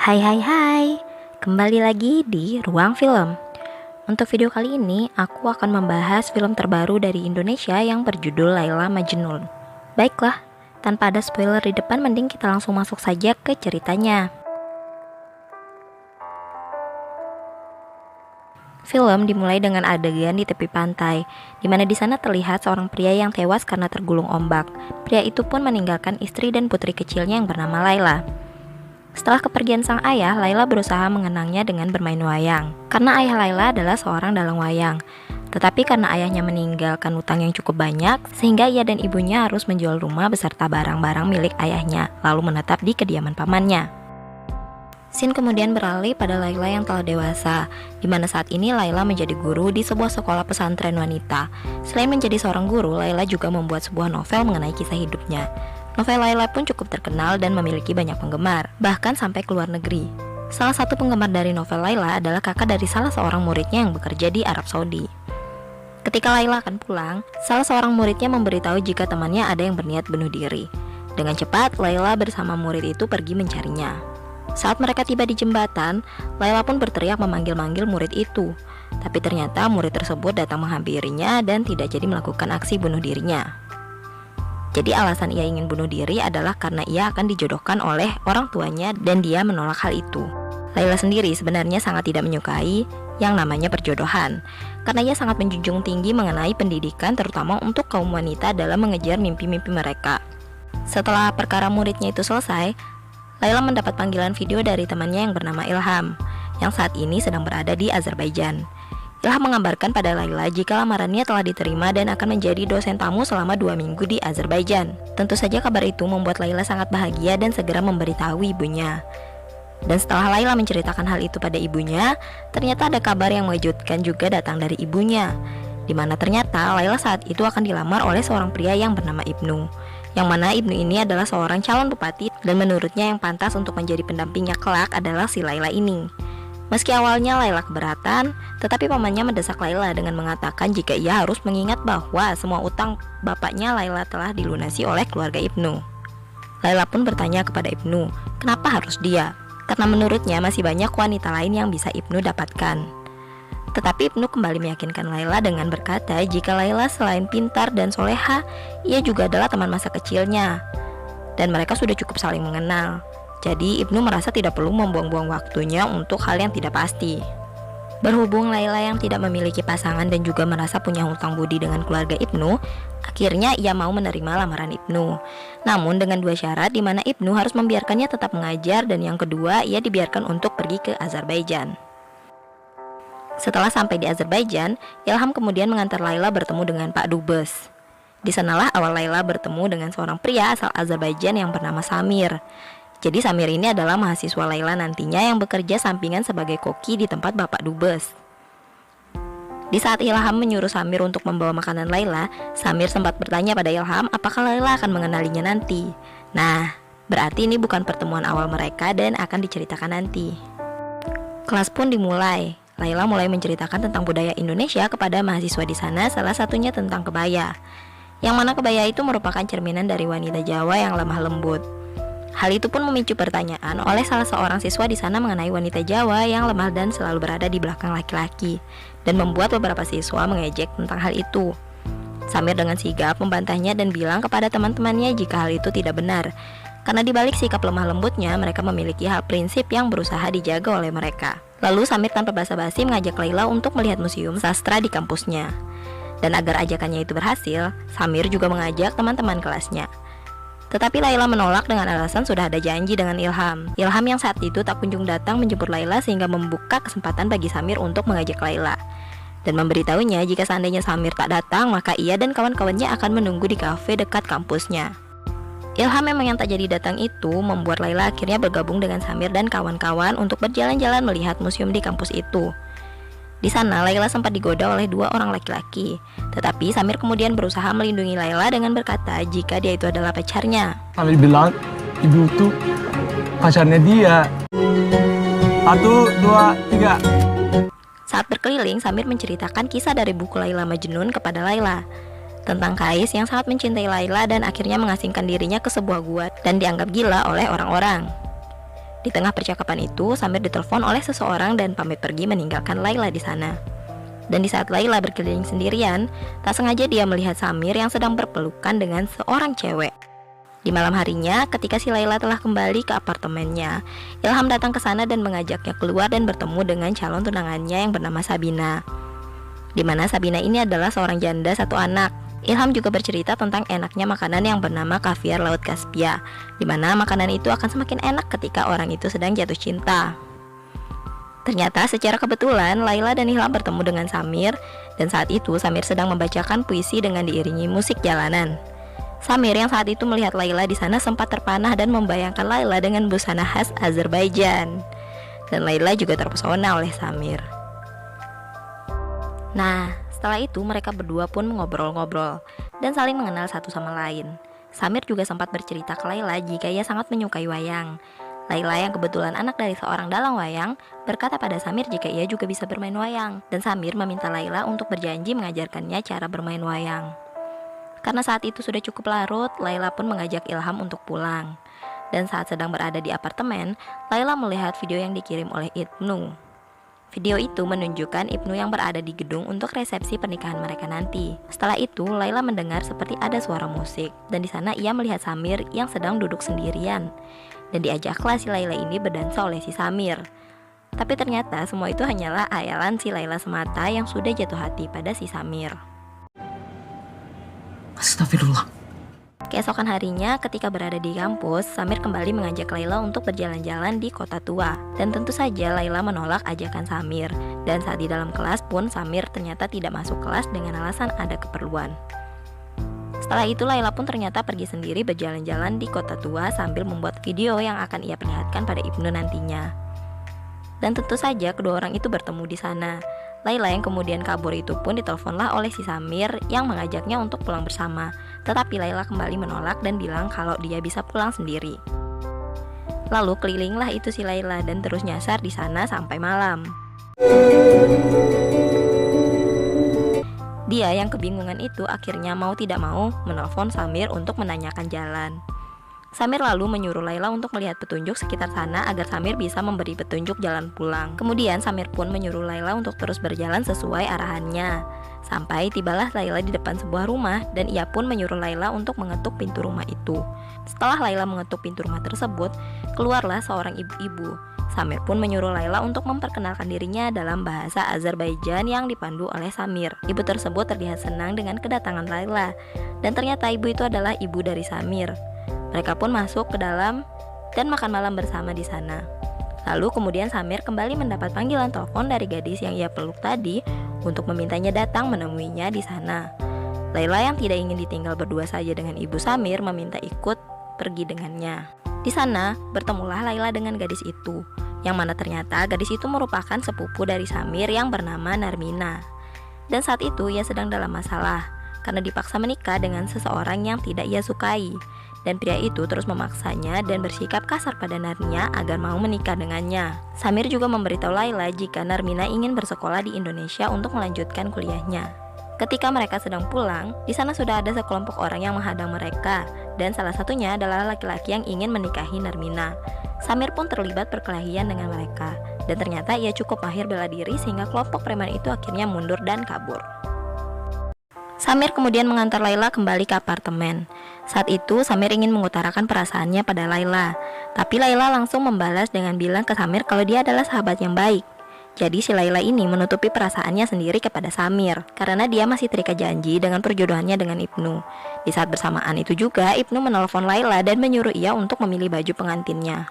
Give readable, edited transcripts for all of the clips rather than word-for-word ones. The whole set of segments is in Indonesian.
Hai hai hai, kembali lagi di Ruang Film. Untuk video kali ini, aku akan membahas film terbaru dari Indonesia yang berjudul Laila Majnun. Baiklah, tanpa ada spoiler di depan, mending kita langsung masuk saja ke ceritanya. Film dimulai dengan adegan di tepi pantai, di mana di sana terlihat seorang pria yang tewas karena tergulung ombak. Pria itu pun meninggalkan istri dan putri kecilnya yang bernama Laila. Setelah kepergian sang ayah, Laila berusaha mengenangnya dengan bermain wayang. Karena ayah Laila adalah seorang dalang wayang. Tetapi karena ayahnya meninggalkan utang yang cukup banyak, sehingga ia dan ibunya harus menjual rumah beserta barang-barang milik ayahnya, lalu menetap di kediaman pamannya. Scene kemudian beralih pada Laila yang telah dewasa, di mana saat ini Laila menjadi guru di sebuah sekolah pesantren wanita. Selain menjadi seorang guru, Laila juga membuat sebuah novel mengenai kisah hidupnya. Novel Laila pun cukup terkenal dan memiliki banyak penggemar, bahkan sampai ke luar negeri. Salah satu penggemar dari novel Laila adalah kakak dari salah seorang muridnya yang bekerja di Arab Saudi. Ketika Laila akan pulang, salah seorang muridnya memberitahu jika temannya ada yang berniat bunuh diri. Dengan cepat, Laila bersama murid itu pergi mencarinya. Saat mereka tiba di jembatan, Laila pun berteriak memanggil-manggil murid itu. Tapi ternyata murid tersebut datang menghampirinya dan tidak jadi melakukan aksi bunuh dirinya. Jadi alasan ia ingin bunuh diri adalah karena ia akan dijodohkan oleh orang tuanya dan dia menolak hal itu. Laila sendiri sebenarnya sangat tidak menyukai yang namanya perjodohan, karena ia sangat menjunjung tinggi mengenai pendidikan terutama untuk kaum wanita dalam mengejar mimpi-mimpi mereka. Setelah perkara muridnya itu selesai, Laila mendapat panggilan video dari temannya yang bernama Ilham, yang saat ini sedang berada di Azerbaijan. Ilham mengabarkan pada Laila jika lamarannya telah diterima dan akan menjadi dosen tamu selama 2 minggu di Azerbaijan. Tentu saja kabar itu membuat Laila sangat bahagia dan segera memberitahu ibunya. Dan setelah Laila menceritakan hal itu pada ibunya, ternyata ada kabar yang mengejutkan juga datang dari ibunya, di mana ternyata Laila saat itu akan dilamar oleh seorang pria yang bernama Ibnu. Yang mana Ibnu ini adalah seorang calon bupati dan menurutnya yang pantas untuk menjadi pendampingnya kelak adalah si Laila ini. Meski awalnya Laila keberatan, tetapi pamannya mendesak Laila dengan mengatakan jika ia harus mengingat bahwa semua utang bapaknya Laila telah dilunasi oleh keluarga Ibnu. Laila pun bertanya kepada Ibnu, kenapa harus dia? Karena menurutnya masih banyak wanita lain yang bisa Ibnu dapatkan. Tetapi Ibnu kembali meyakinkan Laila dengan berkata jika Laila selain pintar dan soleha, ia juga adalah teman masa kecilnya. Dan mereka sudah cukup saling mengenal. Jadi Ibnu merasa tidak perlu membuang-buang waktunya untuk hal yang tidak pasti. Berhubung Laila yang tidak memiliki pasangan dan juga merasa punya hutang budi dengan keluarga Ibnu, akhirnya ia mau menerima lamaran Ibnu. Namun dengan 2 syarat, di mana Ibnu harus membiarkannya tetap mengajar dan yang kedua ia dibiarkan untuk pergi ke Azerbaijan. Setelah sampai di Azerbaijan, Ilham kemudian mengantar Laila bertemu dengan Pak Dubes. Di sanalah awal Laila bertemu dengan seorang pria asal Azerbaijan yang bernama Samir. Jadi Samir ini adalah mahasiswa Laila nantinya yang bekerja sampingan sebagai koki di tempat Bapak Dubes. Di saat Ilham menyuruh Samir untuk membawa makanan Laila, Samir sempat bertanya pada Ilham apakah Laila akan mengenalinya nanti. Nah, berarti ini bukan pertemuan awal mereka dan akan diceritakan nanti. Kelas pun dimulai. Laila mulai menceritakan tentang budaya Indonesia kepada mahasiswa di sana, salah satunya tentang kebaya. Yang mana kebaya itu merupakan cerminan dari wanita Jawa yang lemah lembut. Hal itu pun memicu pertanyaan oleh salah seorang siswa di sana mengenai wanita Jawa yang lemah dan selalu berada di belakang laki-laki, dan membuat beberapa siswa mengejek tentang hal itu. Samir dengan sigap membantahnya dan bilang kepada teman-temannya jika hal itu tidak benar, karena dibalik sikap lemah lembutnya mereka memiliki hal prinsip yang berusaha dijaga oleh mereka. Lalu Samir tanpa basa-basi mengajak Laila untuk melihat museum sastra di kampusnya. Dan agar ajakannya itu berhasil, Samir juga mengajak teman-teman kelasnya. Tetapi Laila menolak dengan alasan sudah ada janji dengan Ilham. Ilham yang saat itu tak kunjung datang menjemput Laila sehingga membuka kesempatan bagi Samir untuk mengajak Laila. Dan memberitahunya jika seandainya Samir tak datang, maka ia dan kawan-kawannya akan menunggu di kafe dekat kampusnya. Ilham memang yang tak jadi datang itu membuat Laila akhirnya bergabung dengan Samir dan kawan-kawan untuk berjalan-jalan melihat museum di kampus itu. Di sana Laila sempat digoda oleh 2 orang laki-laki, tetapi Samir kemudian berusaha melindungi Laila dengan berkata jika dia itu adalah pacarnya. Samir bilang ibu tuh pacarnya dia. 1, 2, 3. Saat berkeliling, Samir menceritakan kisah dari buku Laila Majnun kepada Laila tentang Kais yang sangat mencintai Laila dan akhirnya mengasingkan dirinya ke sebuah gua dan dianggap gila oleh orang-orang. Di tengah percakapan itu, Samir ditelepon oleh seseorang dan pamit pergi meninggalkan Laila di sana. Dan di saat Laila berkeliling sendirian, tak sengaja dia melihat Samir yang sedang berpelukan dengan seorang cewek. Di malam harinya, ketika si Laila telah kembali ke apartemennya, Ilham datang ke sana dan mengajaknya keluar dan bertemu dengan calon tunangannya yang bernama Sabina. Di mana Sabina ini adalah seorang janda satu anak. Ilham juga bercerita tentang enaknya makanan yang bernama kaviar Laut Kaspia, di mana makanan itu akan semakin enak ketika orang itu sedang jatuh cinta. Ternyata secara kebetulan Laila dan Ilham bertemu dengan Samir, dan saat itu Samir sedang membacakan puisi dengan diiringi musik jalanan. Samir yang saat itu melihat Laila di sana sempat terpanah dan membayangkan Laila dengan busana khas Azerbaijan. Dan Laila juga terpesona oleh Samir. Nah, setelah itu mereka berdua pun ngobrol-ngobrol dan saling mengenal satu sama lain. Samir juga sempat bercerita ke Laila jika ia sangat menyukai wayang. Laila yang kebetulan anak dari seorang dalang wayang berkata pada Samir jika ia juga bisa bermain wayang. Dan Samir meminta Laila untuk berjanji mengajarkannya cara bermain wayang. Karena saat itu sudah cukup larut, Laila pun mengajak Ilham untuk pulang. Dan saat sedang berada di apartemen, Laila melihat video yang dikirim oleh Ibnu. Video itu menunjukkan Ibnu yang berada di gedung untuk resepsi pernikahan mereka nanti. Setelah itu, Laila mendengar seperti ada suara musik, dan di sana ia melihat Samir yang sedang duduk sendirian. Dan diajaklah si Laila ini berdansa oleh si Samir. Tapi ternyata semua itu hanyalah khayalan si Laila semata yang sudah jatuh hati pada si Samir. Astagfirullah. Keesokan harinya, ketika berada di kampus, Samir kembali mengajak Laila untuk berjalan-jalan di kota tua. Dan tentu saja Laila menolak ajakan Samir. Dan saat di dalam kelas pun, Samir ternyata tidak masuk kelas dengan alasan ada keperluan. Setelah itu, Laila pun ternyata pergi sendiri berjalan-jalan di kota tua sambil membuat video yang akan ia perlihatkan pada Ibnu nantinya. Dan tentu saja kedua orang itu bertemu di sana. Laila yang kemudian kabur itu pun diteleponlah oleh si Samir yang mengajaknya untuk pulang bersama. Tetapi Laila kembali menolak dan bilang kalau dia bisa pulang sendiri. Lalu kelilinglah itu si Laila dan terus nyasar di sana sampai malam. Dia yang kebingungan itu akhirnya mau tidak mau menelpon Samir untuk menanyakan jalan. Samir lalu menyuruh Laila untuk melihat petunjuk sekitar sana agar Samir bisa memberi petunjuk jalan pulang. Kemudian Samir pun menyuruh Laila untuk terus berjalan sesuai arahannya. Sampai tibalah Laila di depan sebuah rumah dan ia pun menyuruh Laila untuk mengetuk pintu rumah itu. Setelah Laila mengetuk pintu rumah tersebut, keluarlah seorang ibu-ibu. Samir pun menyuruh Laila untuk memperkenalkan dirinya dalam bahasa Azerbaijan yang dipandu oleh Samir. Ibu tersebut terlihat senang dengan kedatangan Laila, dan ternyata ibu itu adalah ibu dari Samir. Mereka pun masuk ke dalam dan makan malam bersama di sana. Lalu kemudian Samir kembali mendapat panggilan telepon dari gadis yang ia peluk tadi untuk memintanya datang menemuinya di sana. Laila yang tidak ingin ditinggal berdua saja dengan ibu Samir meminta ikut pergi dengannya. Di sana bertemulah Laila dengan gadis itu, yang mana ternyata gadis itu merupakan sepupu dari Samir yang bernama Narmina. Dan saat itu ia sedang dalam masalah karena dipaksa menikah dengan seseorang yang tidak ia sukai. Dan pria itu terus memaksanya dan bersikap kasar pada Narmina agar mau menikah dengannya. Samir juga memberitahu Laila jika Narmina ingin bersekolah di Indonesia untuk melanjutkan kuliahnya. Ketika mereka sedang pulang, di sana sudah ada sekelompok orang yang menghadang mereka, dan salah satunya adalah laki-laki yang ingin menikahi Narmina. Samir pun terlibat perkelahian dengan mereka, dan ternyata ia cukup mahir bela diri sehingga kelompok preman itu akhirnya mundur dan kabur. Samir kemudian mengantar Laila kembali ke apartemen. Saat itu Samir ingin mengutarakan perasaannya pada Laila, tapi Laila langsung membalas dengan bilang ke Samir kalau dia adalah sahabat yang baik. Jadi si Laila ini menutupi perasaannya sendiri kepada Samir karena dia masih terikat janji dengan perjodohannya dengan Ibnu. Di saat bersamaan itu juga Ibnu menelpon Laila dan menyuruh ia untuk memilih baju pengantinnya.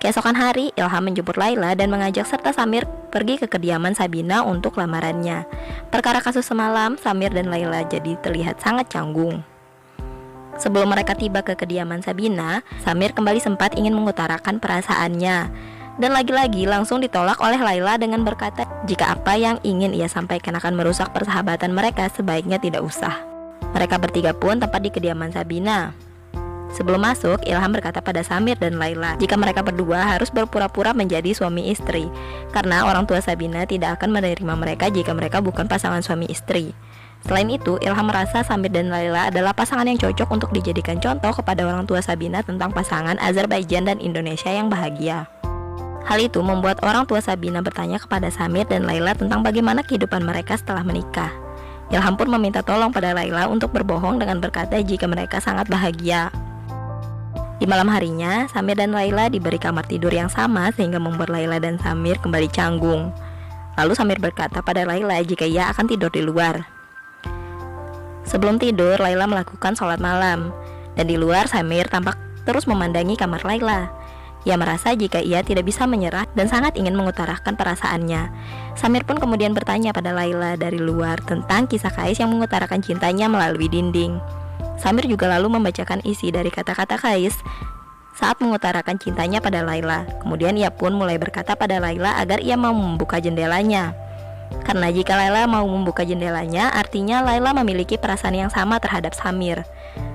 Keesokan hari, Ilham menjemput Laila dan mengajak serta Samir pergi ke kediaman Sabina untuk lamarannya. Perkara kasus semalam, Samir dan Laila jadi terlihat sangat canggung. Sebelum mereka tiba ke kediaman Sabina, Samir kembali sempat ingin mengutarakan perasaannya. Dan lagi-lagi langsung ditolak oleh Laila dengan berkata jika apa yang ingin ia sampaikan akan merusak persahabatan mereka, sebaiknya tidak usah. Mereka bertiga pun tepat di kediaman Sabina. Sebelum masuk, Ilham berkata pada Samir dan Laila jika mereka berdua harus berpura-pura menjadi suami istri, karena orang tua Sabina tidak akan menerima mereka jika mereka bukan pasangan suami istri. Selain itu, Ilham merasa Samir dan Laila adalah pasangan yang cocok untuk dijadikan contoh kepada orang tua Sabina tentang pasangan Azerbaijan dan Indonesia yang bahagia. Hal itu membuat orang tua Sabina bertanya kepada Samir dan Laila tentang bagaimana kehidupan mereka setelah menikah. Ilham pun meminta tolong pada Laila untuk berbohong dengan berkata jika mereka sangat bahagia. Di malam harinya, Samir dan Laila diberi kamar tidur yang sama sehingga membuat Laila dan Samir kembali canggung. Lalu Samir berkata pada Laila jika ia akan tidur di luar. Sebelum tidur, Laila melakukan sholat malam, dan di luar Samir tampak terus memandangi kamar Laila. Ia merasa jika ia tidak bisa menyerah dan sangat ingin mengutarakan perasaannya. Samir pun kemudian bertanya pada Laila dari luar tentang kisah Kais yang mengutarakan cintanya melalui dinding. Samir juga lalu membacakan isi dari kata-kata Kais saat mengutarakan cintanya pada Laila. Kemudian ia pun mulai berkata pada Laila agar ia mau membuka jendelanya. Karena jika Laila mau membuka jendelanya, artinya Laila memiliki perasaan yang sama terhadap Samir.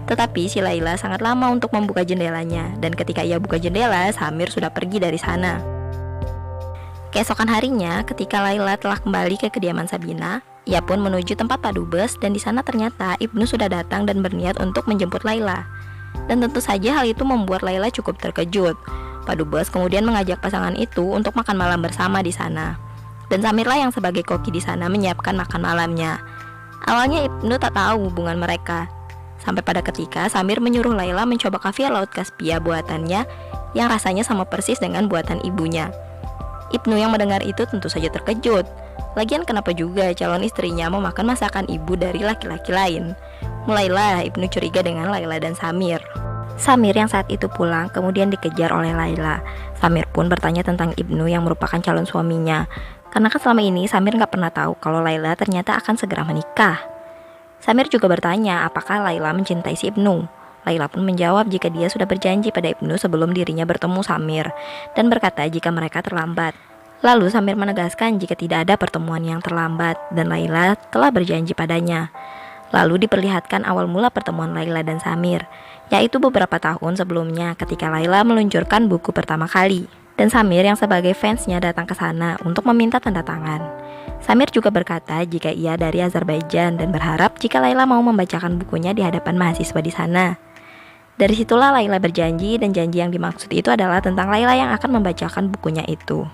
Tetapi si Laila sangat lama untuk membuka jendelanya, dan ketika ia buka jendela, Samir sudah pergi dari sana. Keesokan harinya, ketika Laila telah kembali ke kediaman Sabina, ia pun menuju tempat padubes, dan di sana ternyata Ibnu sudah datang dan berniat untuk menjemput Laila. Dan tentu saja hal itu membuat Laila cukup terkejut. Padubes kemudian mengajak pasangan itu untuk makan malam bersama di sana. Dan Samirlah yang sebagai koki di sana menyiapkan makan malamnya. Awalnya Ibnu tak tahu hubungan mereka. Sampai pada ketika Samir menyuruh Laila mencoba kaviar laut Kaspia buatannya yang rasanya sama persis dengan buatan ibunya. Ibnu yang mendengar itu tentu saja terkejut. Lagian kenapa juga calon istrinya memakan masakan ibu dari laki-laki lain? Mulailah Ibnu curiga dengan Laila dan Samir. Samir yang saat itu pulang kemudian dikejar oleh Laila. Samir pun bertanya tentang Ibnu yang merupakan calon suaminya. Karena kan selama ini Samir gak pernah tahu kalau Laila ternyata akan segera menikah. Samir juga bertanya apakah Laila mencintai si Ibnu. Laila pun menjawab jika dia sudah berjanji pada Ibnu sebelum dirinya bertemu Samir, dan berkata jika mereka terlambat. Lalu Samir menegaskan jika tidak ada pertemuan yang terlambat, dan Laila telah berjanji padanya. Lalu diperlihatkan awal mula pertemuan Laila dan Samir, yaitu beberapa tahun sebelumnya ketika Laila meluncurkan buku pertama kali. Dan Samir yang sebagai fansnya datang ke sana untuk meminta tanda tangan. Samir juga berkata jika ia dari Azerbaijan dan berharap jika Laila mau membacakan bukunya di hadapan mahasiswa di sana. Dari situlah Laila berjanji, dan janji yang dimaksud itu adalah tentang Laila yang akan membacakan bukunya itu.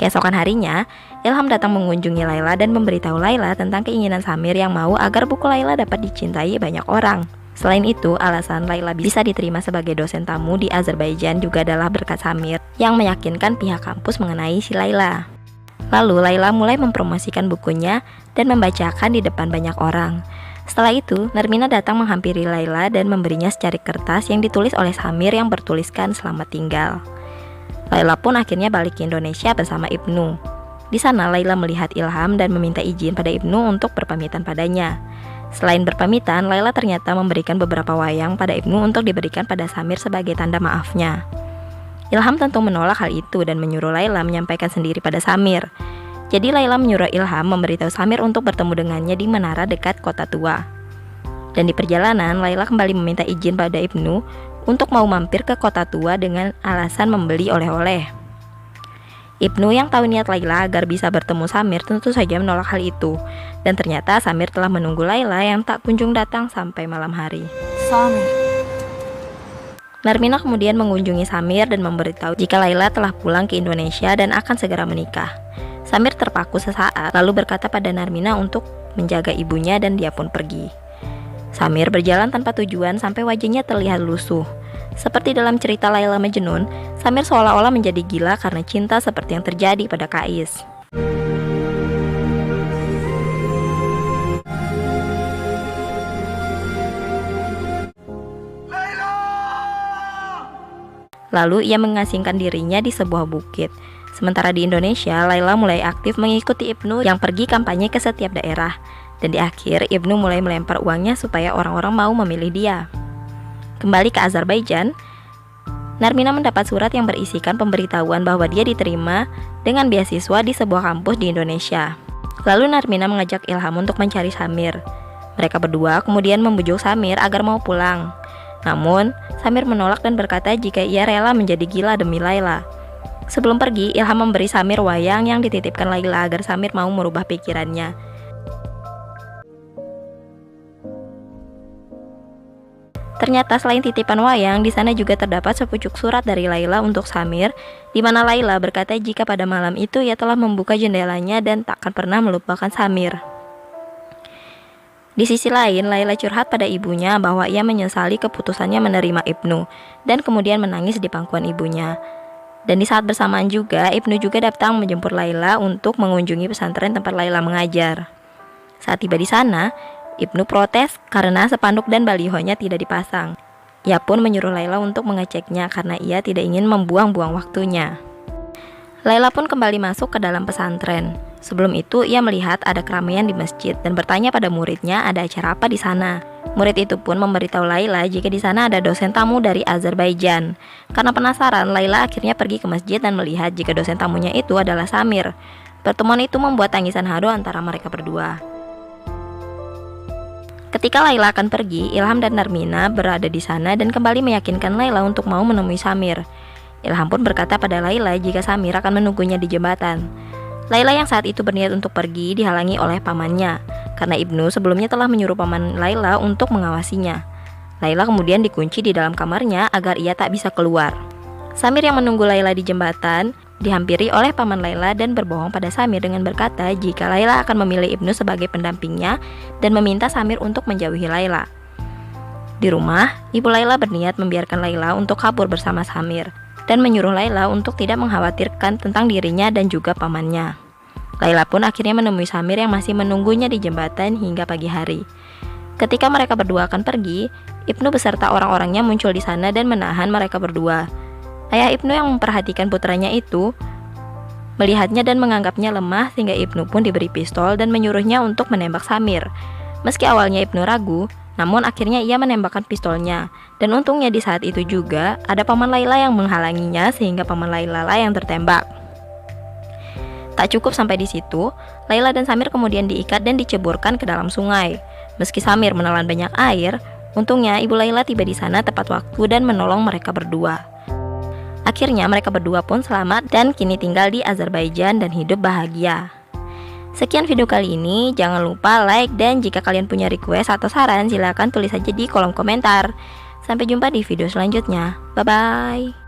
Keesokan harinya, Ilham datang mengunjungi Laila dan memberitahu Laila tentang keinginan Samir yang mau agar buku Laila dapat dicintai banyak orang. Selain itu, alasan Laila bisa diterima sebagai dosen tamu di Azerbaijan juga adalah berkat Samir yang meyakinkan pihak kampus mengenai si Laila. Lalu Laila mulai mempromosikan bukunya dan membacakan di depan banyak orang. Setelah itu, Narmina datang menghampiri Laila dan memberinya secari kertas yang ditulis oleh Samir yang bertuliskan selamat tinggal. Laila pun akhirnya balik ke Indonesia bersama Ibnu. Di sana Laila melihat Ilham dan meminta izin pada Ibnu untuk berpamitan padanya. Selain berpamitan, Laila ternyata memberikan beberapa wayang pada Ibnu untuk diberikan pada Samir sebagai tanda maafnya. Ilham tentu menolak hal itu dan menyuruh Laila menyampaikan sendiri pada Samir. Jadi Laila menyuruh Ilham memberitahu Samir untuk bertemu dengannya di menara dekat kota tua. Dan di perjalanan, Laila kembali meminta izin pada Ibnu untuk mau mampir ke kota tua dengan alasan membeli oleh-oleh. Ibnu yang tahu niat Laila agar bisa bertemu Samir tentu saja menolak hal itu. Dan ternyata Samir telah menunggu Laila yang tak kunjung datang sampai malam hari. Samir. Narmina kemudian mengunjungi Samir dan memberitahu jika Laila telah pulang ke Indonesia dan akan segera menikah. Samir terpaku sesaat lalu berkata pada Narmina untuk menjaga ibunya dan dia pun pergi. Samir berjalan tanpa tujuan sampai wajahnya terlihat lusuh. Seperti dalam cerita Laila Majnun, Samir seolah-olah menjadi gila karena cinta seperti yang terjadi pada Kais. Lalu ia mengasingkan dirinya di sebuah bukit. Sementara di Indonesia, Laila mulai aktif mengikuti Ibnu yang pergi kampanye ke setiap daerah. Dan di akhir, Ibnu mulai melempar uangnya supaya orang-orang mau memilih dia. Kembali ke Azerbaijan, Narmina mendapat surat yang berisikan pemberitahuan bahwa dia diterima dengan beasiswa di sebuah kampus di Indonesia. Lalu Narmina mengajak Ilham untuk mencari Samir. Mereka berdua kemudian membujuk Samir agar mau pulang. Namun, Samir menolak dan berkata jika ia rela menjadi gila demi Laila. Sebelum pergi, Ilham memberi Samir wayang yang dititipkan Laila agar Samir mau merubah pikirannya. Ternyata selain titipan wayang, di sana juga terdapat sepucuk surat dari Laila untuk Samir, di mana Laila berkata jika pada malam itu ia telah membuka jendelanya dan tak akan pernah melupakan Samir. Di sisi lain, Laila curhat pada ibunya bahwa ia menyesali keputusannya menerima Ibnu, dan kemudian menangis di pangkuan ibunya. Dan di saat bersamaan juga, Ibnu juga datang menjemput Laila untuk mengunjungi pesantren tempat Laila mengajar. Saat tiba di sana, Ibnu protes karena spanduk dan balihonya tidak dipasang. Ia pun menyuruh Laila untuk mengeceknya karena ia tidak ingin membuang-buang waktunya. Laila pun kembali masuk ke dalam pesantren. Sebelum itu, ia melihat ada keramaian di masjid dan bertanya pada muridnya ada acara apa di sana. Murid itu pun memberitahu Laila jika di sana ada dosen tamu dari Azerbaijan. Karena penasaran, Laila akhirnya pergi ke masjid dan melihat jika dosen tamunya itu adalah Samir. Pertemuan itu membuat tangisan haru antara mereka berdua. Ketika Laila akan pergi, Ilham dan Narmina berada di sana dan kembali meyakinkan Laila untuk mau menemui Samir. Ilham pun berkata pada Laila jika Samir akan menunggunya di jembatan. Laila yang saat itu berniat untuk pergi dihalangi oleh pamannya, karena Ibnu sebelumnya telah menyuruh paman Laila untuk mengawasinya. Laila kemudian dikunci di dalam kamarnya agar ia tak bisa keluar. Samir yang menunggu Laila di jembatan dihampiri oleh paman Laila dan berbohong pada Samir dengan berkata jika Laila akan memilih Ibnu sebagai pendampingnya dan meminta Samir untuk menjauhi Laila. Di rumah, ibu Laila berniat membiarkan Laila untuk kabur bersama Samir dan menyuruh Laila untuk tidak mengkhawatirkan tentang dirinya dan juga pamannya. Laila pun akhirnya menemui Samir yang masih menunggunya di jembatan hingga pagi hari. Ketika mereka berdua akan pergi, Ibnu beserta orang-orangnya muncul di sana dan menahan mereka berdua. Ayah Ibnu yang memperhatikan putranya itu melihatnya dan menganggapnya lemah sehingga Ibnu pun diberi pistol dan menyuruhnya untuk menembak Samir. Meski awalnya Ibnu ragu, namun akhirnya ia menembakkan pistolnya. Dan untungnya di saat itu juga ada paman Laila yang menghalanginya sehingga paman Laila lah yang tertembak. Tak cukup sampai di situ, Laila dan Samir kemudian diikat dan diceburkan ke dalam sungai. Meski Samir menelan banyak air, untungnya ibu Laila tiba di sana tepat waktu dan menolong mereka berdua. Akhirnya mereka berdua pun selamat dan kini tinggal di Azerbaijan dan hidup bahagia. Sekian video kali ini, jangan lupa like dan jika kalian punya request atau saran silahkan tulis saja di kolom komentar. Sampai jumpa di video selanjutnya. Bye bye.